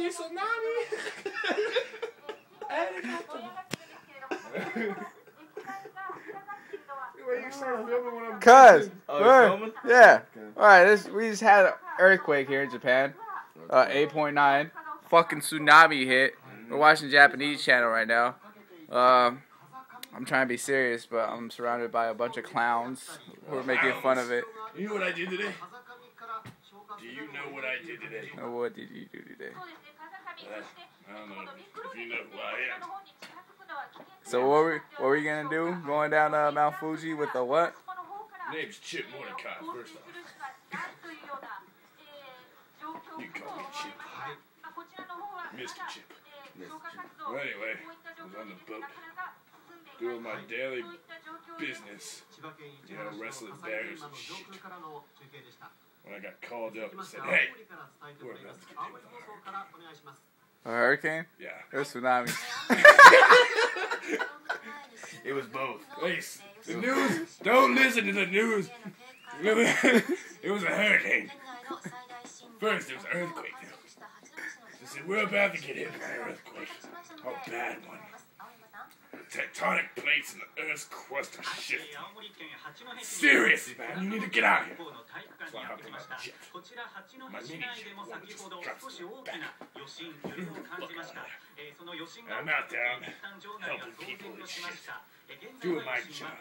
Fuji tsunami. Cuz, oh, yeah. Alright, we just had an earthquake here in Japan. 8.9. Fucking tsunami hit. We're watching Japanese channel right now. I'm trying to be serious, but I'm surrounded by a bunch of clowns who are making fun of it. You know what I did today? Do you know what I did today? What did you do today? I don't know if you know who I am. So what were you gonna do? Going down Mount Fuji with the what? Name's Chip Mordecai, first off. You can call me Chip. Mr. Chip. Well, anyway, I was on the boat doing my daily business, you know, wrestling bears and shit. When I got called up and said, hey, we're about to get hit with a hurricane. A hurricane? Yeah. It was tsunami. It was both. Hey, the news, don't listen to the news. It was a hurricane. First, it was an earthquake. They said, we're about to get hit by an earthquake. A bad one. Tectonic plates in the Earth's crust are shifting. Seriously, man, you need to get out of here. So I hopped in my jet. My mini jet. One that just drops to the back. And I'm out there, helping people and shit. Doing my job.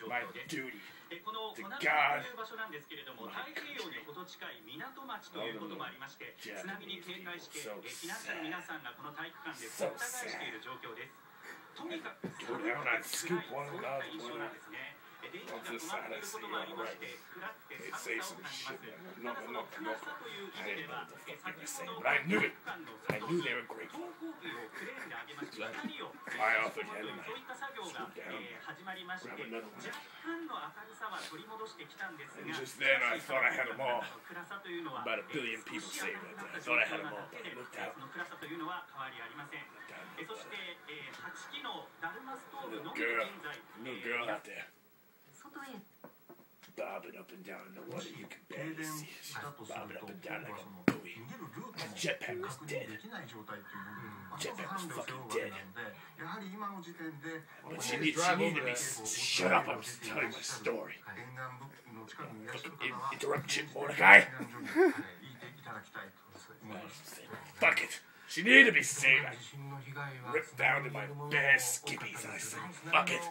My duty. To God. So sad. Go down, I'd scoop one of them out of the water. Off this side, I see you all right. They'd say some shit. No. I didn't know what the fuck they were saying, but I knew it. I knew they were grateful. So I offered him and I scooped down, grab another one. And just then I thought I had them all. About 1 billion people saved it. I thought I had them all, but I looked out. Little girl out there. Bobbing up and down in the water, you can barely see it. She's bobbing up and down like a buoy. My jetpack was dead. Jetpack was fucking dead. But she needed to be shut up, I'm just telling my story. Interrupt Chip Mordecai. Fuck it. She needed to be saved. I ripped down to my bare skippies and I said, fuck it.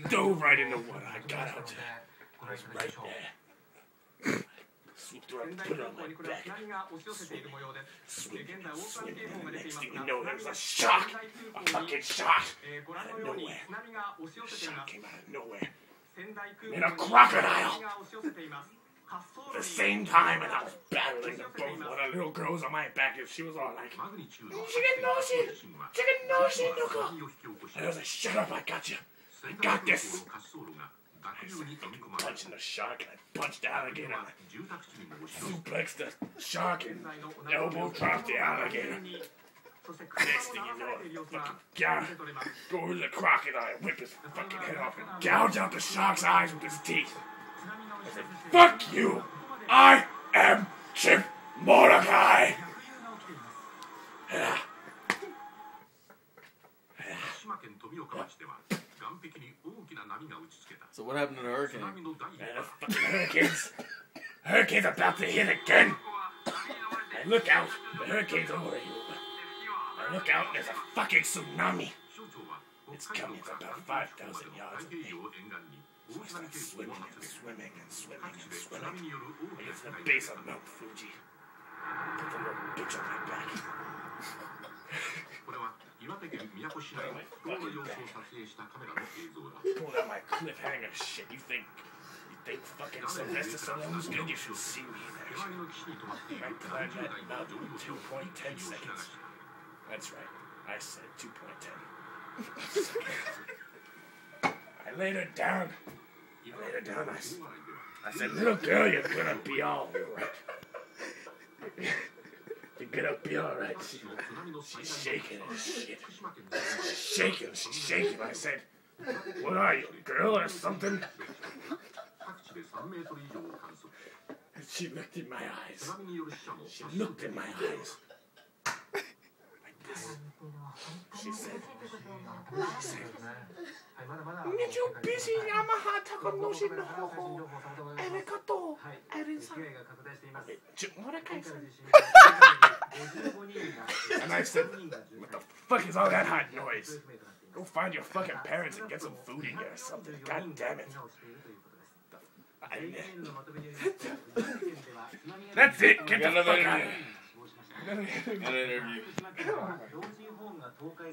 Dove right in the water. I got out there. I was right there. Swooped her up and put her on my back. Swimming. And the next thing you know, there was a shark. A fucking shark. Out of nowhere. The shark came out of nowhere. And a crocodile. At the same time, and I was battling the boat while the little girl was on my back, and she was all like, chicken noshi, nuka. And I was like, shut up, I got you. I got this. I started punching the shark, and I punched the alligator. I suplexed the shark and elbow dropped the alligator. Next thing you know, fucking go over to the crocodile, whip his fucking head off, and gouge out the shark's eyes with his teeth. I said, fuck you! I am Chip Mordecai! So what happened to the hurricane? And the fucking hurricane's about to hit again! I look out, the hurricane's over you. I look out, there's a fucking tsunami! It's coming, it's about 5,000 yards away. So I start swimming. I get to the base of Mount Fuji. Put the little bitch on my back. Pulled out my cliffhanger shit. You think fucking Sylvester Stallone's good? You should see me in action. I climbed that mountain in 2.10 seconds. That's right. I said 2.10. I laid her down. I said, little girl, you're gonna be all right. You're gonna be all right. She's shaking and shit. She's shaking. I said, what are you, a girl or something? And she looked in my eyes. you busy Yamaha Takanoshi no Hoho? Arigato. And I said, what the fuck is all that hot noise? Go find your fucking parents and get some food in here or something. God damn it. That's it. Get the fuck out of here.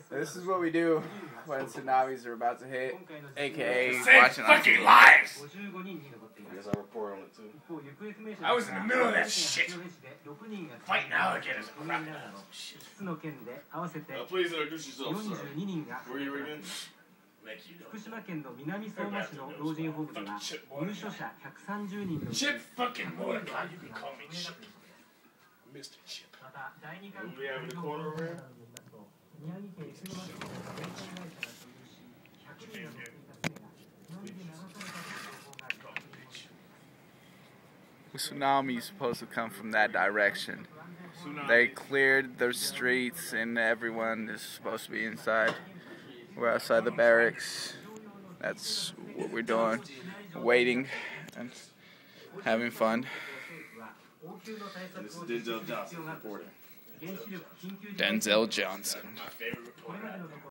This is what we do when tsunamis are about to hit, aka Same watching fucking lives. I guess I report on it too. I was in the middle of that shit. Fighting alligators and crocodiles. Shit. Please introduce yourself, sir. Where are you again? 福島県の南相馬市の老人ホームでは入所者130人の Chip fucking Mordecai, you can call me Chip. Mr. Chip. Who we have in the corner over here? The tsunami is supposed to come from that direction. They cleared their streets and everyone is supposed to be inside. We're outside the barracks. That's what we're doing. Waiting and having fun. This is Denzel Johnson reporting. Denzel Johnson. My favorite reporter.